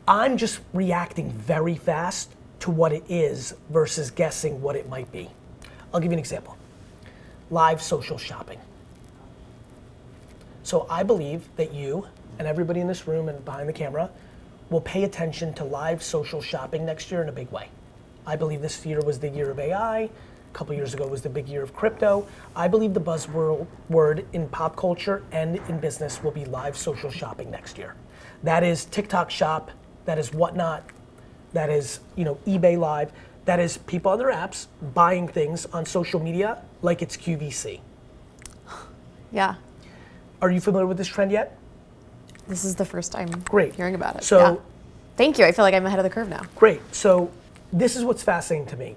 I'm just reacting very fast to what it is versus guessing what it might be. I'll give you an example. Live social shopping. So I believe that you and everybody in this room and behind the camera will pay attention to live social shopping next year in a big way. I believe this year was the year of AI. A couple years ago was the big year of crypto. I believe the buzzword in pop culture and in business will be live social shopping next year. That is TikTok Shop, that is Whatnot, that is eBay Live, that is people on their apps buying things on social media like it's QVC. Yeah. Are you familiar with this trend yet? This is the first time hearing about it. So, yeah. Thank you. I feel like I'm ahead of the curve now. Great. So this is what's fascinating to me,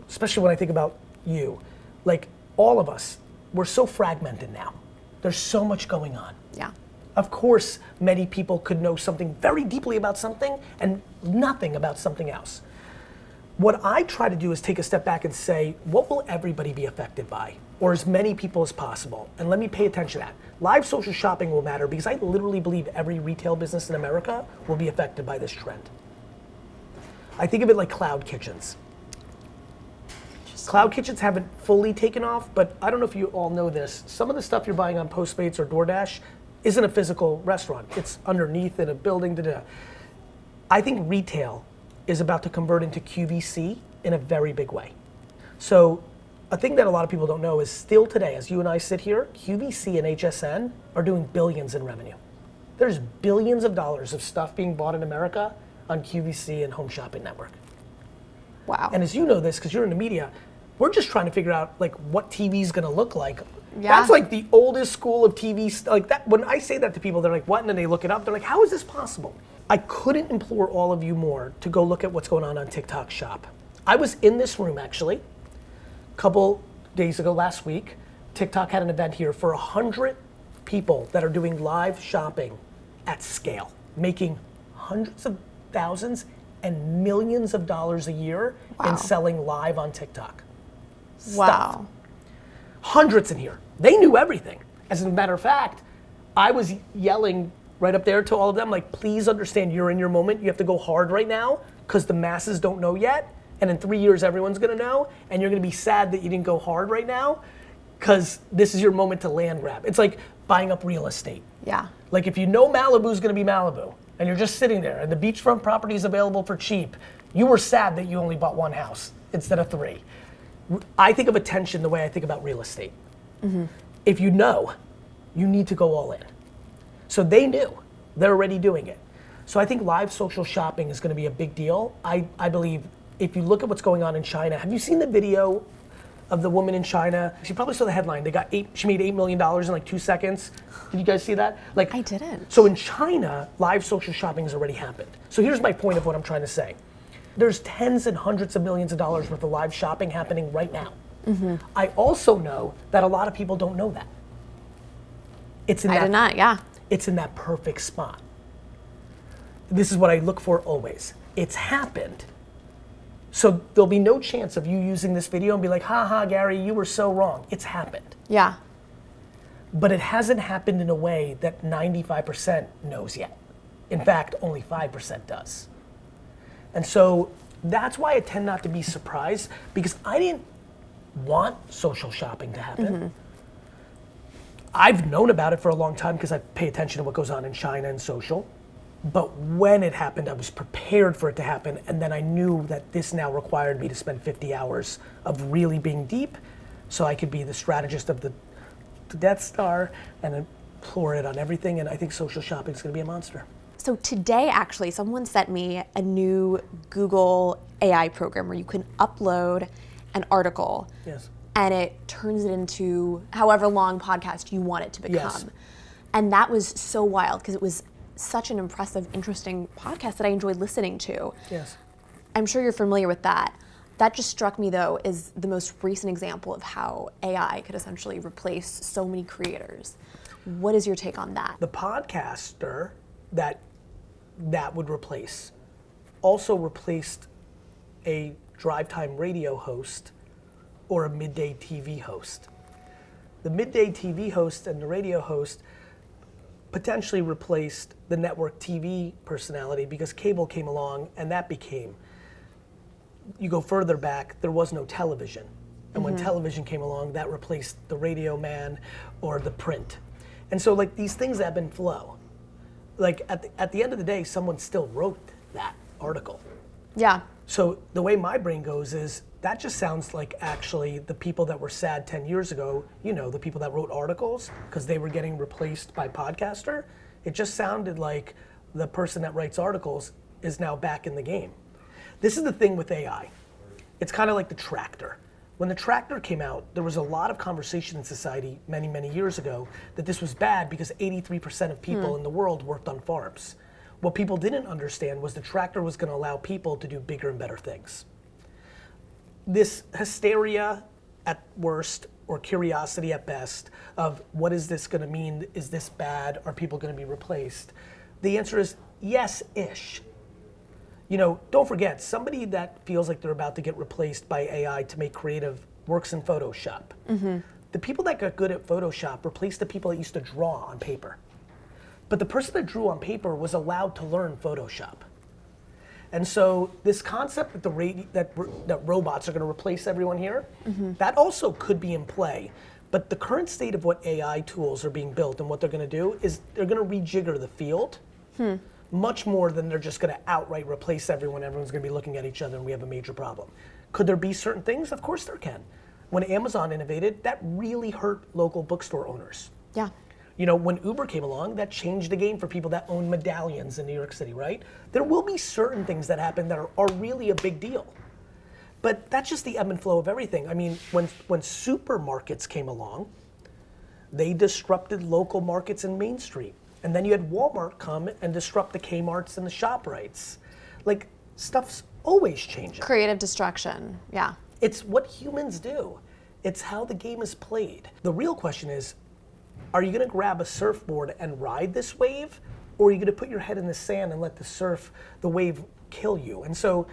especially when I think about you. Like all of us, we're so fragmented now. There's so much going on. Yeah. Of course, many people could know something very deeply about something and nothing about something else. What I try to do is take a step back and say, what will everybody be affected by? Or as many people as possible. And let me pay attention to that. Live social shopping will matter because I literally believe every retail business in America will be affected by this trend. I think of it like cloud kitchens. Cloud kitchens haven't fully taken off, but I don't know if you all know this. Some of the stuff you're buying on Postmates or DoorDash isn't a physical restaurant. It's underneath in a building. I think retail is about to convert into QVC in a very big way. So a thing that a lot of people don't know is still today, as you and I sit here, QVC and HSN are doing billions in revenue. There's billions of dollars of stuff being bought in America on QVC and Home Shopping Network. Wow. And as you know this, because you're in the media, we're just trying to figure out like what TV's gonna look like. Yeah. That's like the oldest school of TV, like that. When I say that to people, they're like, what? And then they look it up, they're like, how is this possible? I couldn't implore all of you more to go look at what's going on TikTok Shop. I was in this room actually, a couple days ago, last week. TikTok had an event here for 100 people that are doing live shopping at scale, making hundreds of thousands and millions of dollars a year in selling live on TikTok. Wow. Hundreds in here. They knew everything. As a matter of fact, I was yelling right up there to all of them, like, please understand you're in your moment. You have to go hard right now because the masses don't know yet. And in 3 years, everyone's gonna know. And you're gonna be sad that you didn't go hard right now because this is your moment to land grab. It's like buying up real estate. Yeah. Like if you know Malibu's gonna be Malibu and you're just sitting there and the beachfront property is available for cheap, you were sad that you only bought one house instead of 3. I think of attention the way I think about real estate. Mm-hmm. If you know, you need to go all in. So they knew, they're already doing it. So I think live social shopping is gonna be a big deal. I believe if you look at what's going on in China, have you seen the video of the woman in China? She probably saw the headline. She made $8 million in like 2 seconds. Did you guys see that? Like, I didn't. So in China, live social shopping has already happened. So here's my point of what I'm trying to say. There's tens and hundreds of millions of dollars worth of live shopping happening right now. Mm-hmm. I also know that a lot of people don't know that. It's in that perfect spot. This is what I look for always. It's happened. So there'll be no chance of you using this video and be like, ha, Gary, you were so wrong. It's happened. Yeah. But it hasn't happened in a way that 95% knows yet. In fact, only 5% does. And so that's why I tend not to be surprised, because I didn't want social shopping to happen. Mm-hmm. I've known about it for a long time because I pay attention to what goes on in China and social. But when it happened, I was prepared for it to happen, and then I knew that this now required me to spend 50 hours of really being deep so I could be the strategist of the Death Star and implore it on everything, and I think social shopping is gonna be a monster. So today, actually, someone sent me a new Google AI program where you can upload an article, yes, and it turns it into however long podcast you want it to become. Yes. And that was so wild because it was such an impressive, interesting podcast that I enjoyed listening to. Yes. I'm sure you're familiar with that. That just struck me, though, as the most recent example of how AI could essentially replace so many creators. What is your take on that? The podcaster that would replace also replaced a drive time radio host or a midday TV host. The midday TV host and the radio host potentially replaced the network TV personality because cable came along and that became, you go further back, there was no television. And when television came along, that replaced the radio man or the print. And so like these things ebb and flow. Like at the end of the day, someone still wrote that article. Yeah. So the way my brain goes is, that just sounds like actually the people that were sad 10 years ago, you know, the people that wrote articles because they were getting replaced by podcaster. It just sounded like the person that writes articles is now back in the game. This is the thing with AI. It's kind of like the tractor. When the tractor came out, there was a lot of conversation in society many, many years ago that this was bad because 83% of people in the world worked on farms. What people didn't understand was the tractor was going to allow people to do bigger and better things. This hysteria at worst, or curiosity at best, of what is this going to mean? Is this bad? Are people going to be replaced? The answer is yes-ish. You know, don't forget, somebody that feels like they're about to get replaced by AI to make creative works in Photoshop. The people that got good at Photoshop replaced the people that used to draw on paper. But the person that drew on paper was allowed to learn Photoshop. And so this concept that robots are going to replace everyone here, that also could be in play. But the current state of what AI tools are being built and what they're going to do is they're going to rejigger the field much more than they're just going to outright replace everyone. Everyone's going to be looking at each other and we have a major problem. Could there be certain things? Of course there can. When Amazon innovated, that really hurt local bookstore owners. Yeah. You know, when Uber came along, that changed the game for people that own medallions in New York City, right? There will be certain things that happen that are really a big deal. But that's just the ebb and flow of everything. I mean, when supermarkets came along, they disrupted local markets in Main Street. And then you had Walmart come and disrupt the Kmarts and the ShopRites. Like, stuff's always changing. Creative destruction, yeah. It's what humans do. It's how the game is played. The real question is, are you gonna grab a surfboard and ride this wave? Or are you gonna put your head in the sand and let the wave kill you? And so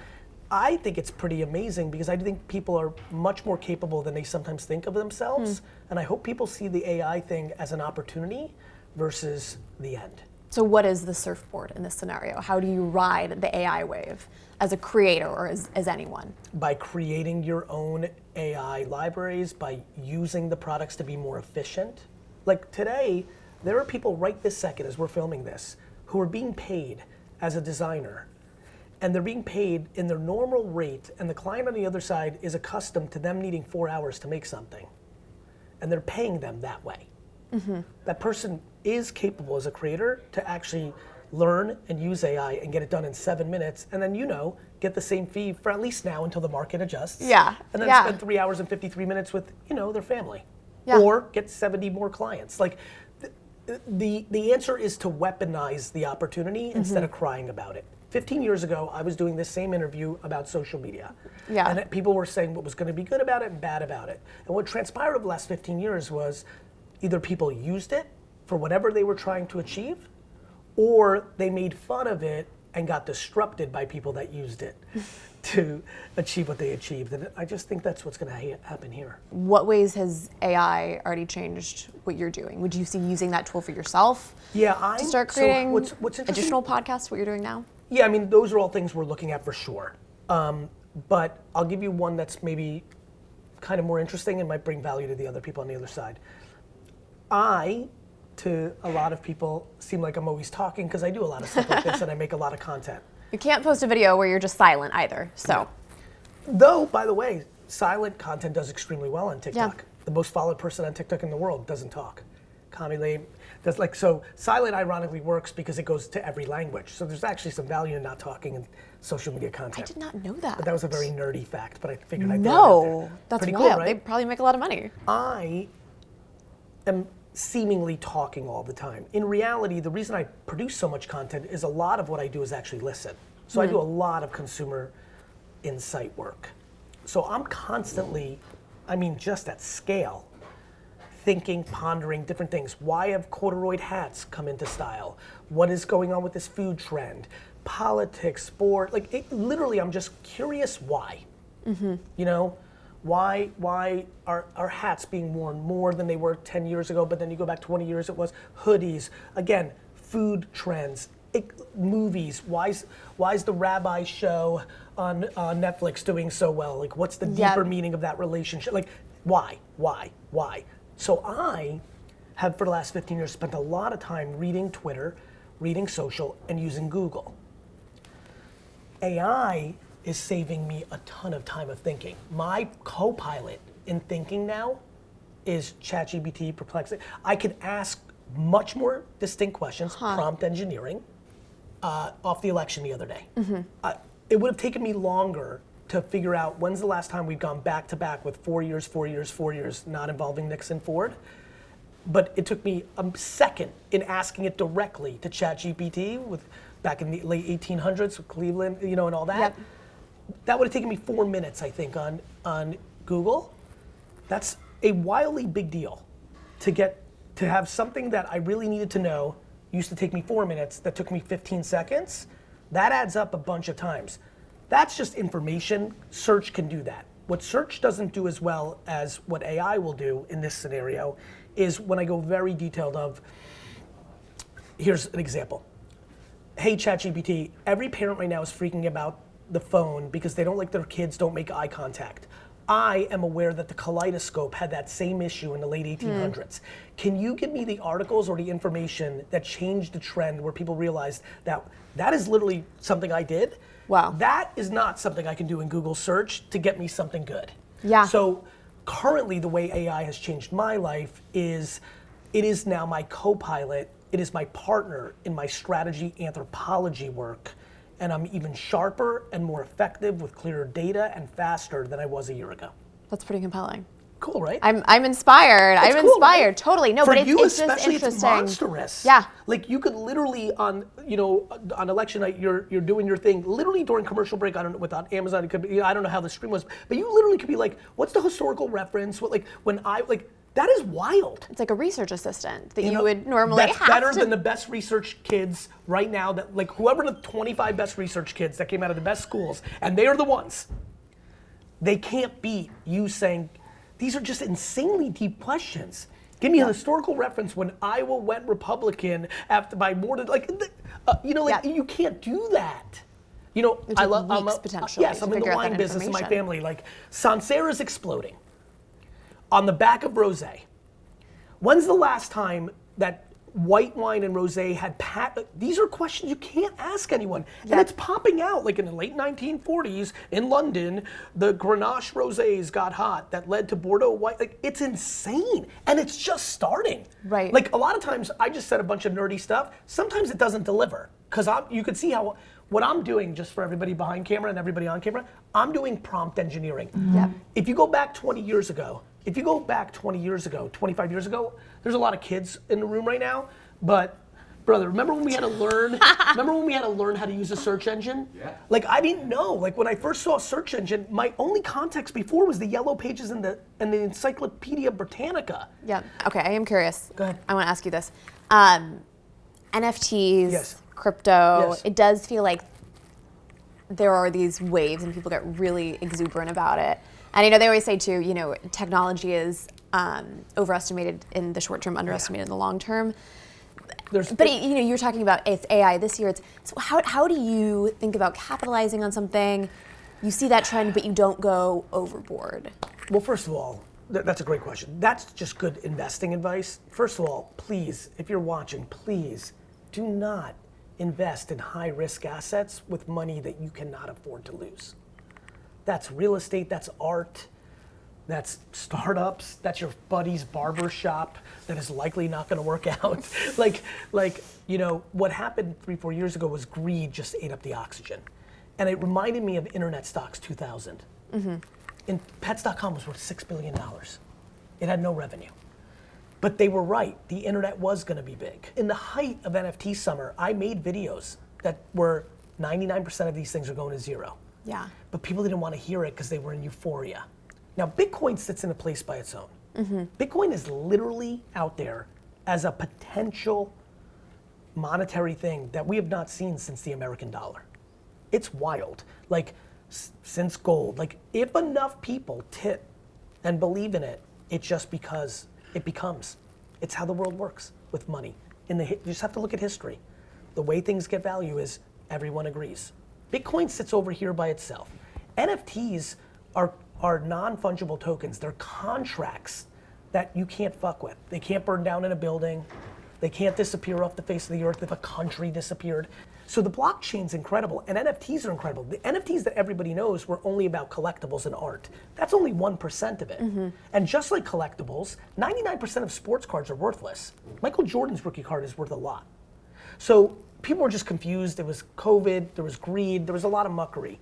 I think it's pretty amazing because I think people are much more capable than they sometimes think of themselves. And I hope people see the AI thing as an opportunity versus the end. So what is the surfboard in this scenario? How do you ride the AI wave as a creator or as anyone? By creating your own AI libraries, by using the products to be more efficient. Like today, there are people right this second as we're filming this who are being paid as a designer. And they're being paid in their normal rate, and the client on the other side is accustomed to them needing 4 hours to make something. And they're paying them that way. That person is capable as a creator to actually learn and use AI and get it done in 7 minutes, and then, you know, get the same fee for at least now until the market adjusts. Yeah. And then spend 3 hours and 53 minutes with, you know, their family. Yeah. Or get 70 more clients. Like, the answer is to weaponize the opportunity instead of crying about it. 15 years ago, I was doing this same interview about social media. Yeah. And people were saying what was going to be good about it and bad about it. And what transpired over the last 15 years was either people used it for whatever they were trying to achieve, or they made fun of it and got disrupted by people that used it to achieve what they achieved. And I just think that's what's going to happen here. What ways has AI already changed what you're doing? Would you see using that tool for yourself? Yeah, to start creating so what's interesting, additional podcasts, what you're doing now? Yeah, I mean, those are all things we're looking at for sure. But I'll give you one that's maybe kind of more interesting and might bring value to the other people on the other side. To a lot of people, seem like I'm always talking because I do a lot of stuff like this and I make a lot of content. You can't post a video where you're just silent either, so. Though, by the way, silent content does extremely well on TikTok. Yeah. The most followed person on TikTok in the world doesn't talk. So silent ironically works because it goes to every language. So there's actually some value in not talking in social media content. I did not know that. But that was a very nerdy fact, but I figured I'd throw it out there. No, that's Pretty wild. cool, right? They probably make a lot of money. I am seemingly talking all the time. In reality, the reason I produce so much content is a lot of what I do is actually listen. So I do a lot of consumer insight work. So I'm constantly, I mean, just at scale, thinking, pondering different things. Why have corduroy hats come into style? What is going on with this food trend? Politics, sport, literally I'm just curious why. You know, Why are hats being worn more than they were 10 years ago, but then you go back 20 years, it was hoodies. Again, food trends, movies. Why is the Rabbi show on Netflix doing so well? Like, what's the deeper meaning of that relationship? Like, why? So I have, for the last 15 years, spent a lot of time reading Twitter, reading social, and using Google. AI is saving me a ton of time of thinking. My co-pilot in thinking now is ChatGPT, Perplexity. I can ask much more distinct questions, prompt engineering, off the election the other day. It would have taken me longer to figure out when's the last time we've gone back to back with 4 years, not involving Nixon Ford. But it took me a second in asking it directly to ChatGPT back in the late 1800s with Cleveland, and all that. Yep. That would have taken me 4 minutes, I think, on Google. That's a wildly big deal to have something that I really needed to know used to take me 4 minutes, that took me 15 seconds. That adds up a bunch of times. That's just information. Search can do that. What search doesn't do as well as what AI will do in this scenario is when I go very detailed of, here's an example. Hey ChatGPT, every parent right now is freaking about the phone because they don't like their kids don't make eye contact. I am aware that the kaleidoscope had that same issue in the late 1800s. Can you give me the articles or the information that changed the trend where people realized that is literally something I did? Wow. That is not something I can do in Google search to get me something good. Yeah. So currently the way AI has changed my life is it is now my co-pilot. It is my partner in my strategy anthropology work. And I'm even sharper and more effective with clearer data and faster than I was a year ago. That's pretty compelling. Cool, right? I'm inspired. It's I'm cool, inspired. right? Totally. No, For but it's you just especially, interesting. it's monstrous. Yeah. Like you could literally on election night, you're doing your thing. Literally during commercial break, I don't know, without Amazon, it could be, I don't know how the stream was, but you literally could be like, what's the historical reference? That is wild. It's like a research assistant that you would normally That's have better to. than the best research kids right now. That like whoever the 25 best research kids that came out of the best schools, and they are the ones. They can't beat you saying, these are just insanely deep questions. Give me a historical reference when Iowa went Republican by more than you can't do that. I love weeks potentially yes, to I'm in the figure out wine that business in my information. family. Like Sancerre's exploding on the back of rosé. When's the last time that white wine and rosé had these are questions you can't ask anyone. And it's popping out. Like in the late 1940s in London, the Grenache rosés got hot that led to Bordeaux white. Like it's insane. And it's just starting. Right. Like a lot of times I just said a bunch of nerdy stuff. Sometimes it doesn't deliver. Because you could see how what I'm doing, just for everybody behind camera and everybody on camera, I'm doing prompt engineering. Yep. If you go back 20 years ago, 25 years ago, there's a lot of kids in the room right now, but brother, remember when we had to learn how to use a search engine? Yeah. Like I didn't know. Like when I first saw a search engine, my only context before was the yellow pages and the Encyclopedia Britannica. Yeah. Okay, I am curious. Go ahead. I want to ask you this. NFTs, Yes. crypto, Yes. it does feel like there are these waves and people get really exuberant about it. And they always say too, technology is overestimated in the short term, underestimated in the long term. But you're talking about it's AI this year. So how do you think about capitalizing on something? You see that trend, but you don't go overboard. Well, first of all, that's a great question. That's just good investing advice. First of all, please, if you're watching, please do not invest in high-risk assets with money that you cannot afford to lose. That's real estate, that's art, that's startups, that's your buddy's barber shop that is likely not gonna work out. What happened 3-4 years ago was greed just ate up the oxygen. And it reminded me of internet stocks 2000. Mm-hmm. And Pets.com was worth $6 billion. It had no revenue. But they were right, the internet was gonna be big. In the height of NFT summer, I made videos that were 99% of these things are going to zero. Yeah. But people didn't want to hear it because they were in euphoria. Now, Bitcoin sits in a place by its own. Mm-hmm. Bitcoin is literally out there as a potential monetary thing that we have not seen since the American dollar. It's wild. Like, since gold. Like, if enough people tip and believe in it, it's just because it becomes. It's how the world works with money. You just have to look at history. The way things get value is everyone agrees. Bitcoin sits over here by itself. NFTs are non-fungible tokens. They're contracts that you can't fuck with. They can't burn down in a building. They can't disappear off the face of the earth if a country disappeared. So the blockchain's incredible, and NFTs are incredible. The NFTs that everybody knows were only about collectibles and art. That's only 1% of it. And just like collectibles, 99% of sports cards are worthless. Michael Jordan's rookie card is worth a lot. So people were just confused. It was COVID, there was greed, there was a lot of muckery.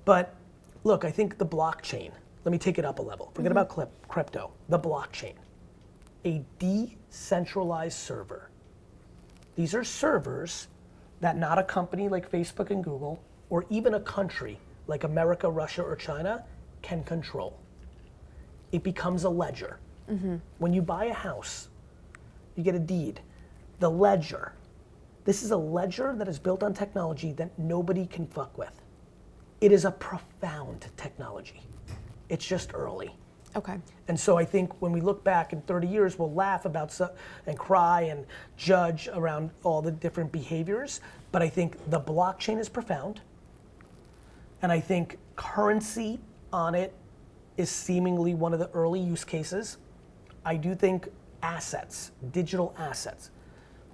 But look, I think the blockchain, let me take it up a level. Forget about crypto, the blockchain. A decentralized server. These are servers that not a company like Facebook and Google, or even a country like America, Russia, or China can control. It becomes a ledger. When you buy a house, you get a deed. The ledger, this is a ledger that is built on technology that nobody can fuck with. It is a profound technology. It's just early. Okay. And so I think when we look back in 30 years, we'll laugh about and cry and judge around all the different behaviors. But I think the blockchain is profound. And I think currency on it is seemingly one of the early use cases. I do think assets, digital assets,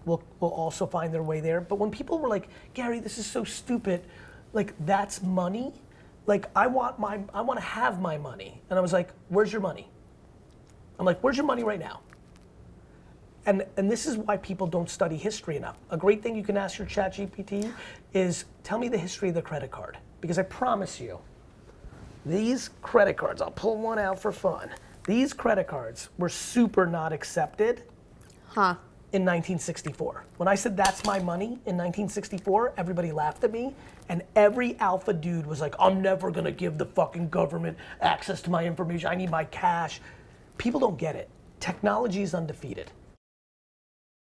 will also find their way there. But when people were like, Gary, this is so stupid, like that's money? Like I want to have my money. And I was like, where's your money? I'm like, where's your money right now? And this is why people don't study history enough. A great thing you can ask your ChatGPT is, tell me the history of the credit card. Because I promise you, these credit cards, I'll pull one out for fun. These credit cards were super not accepted in 1964. When I said that's my money in 1964, everybody laughed at me. And every alpha dude was like, I'm never gonna give the fucking government access to my information. I need my cash. People don't get it. Technology is undefeated.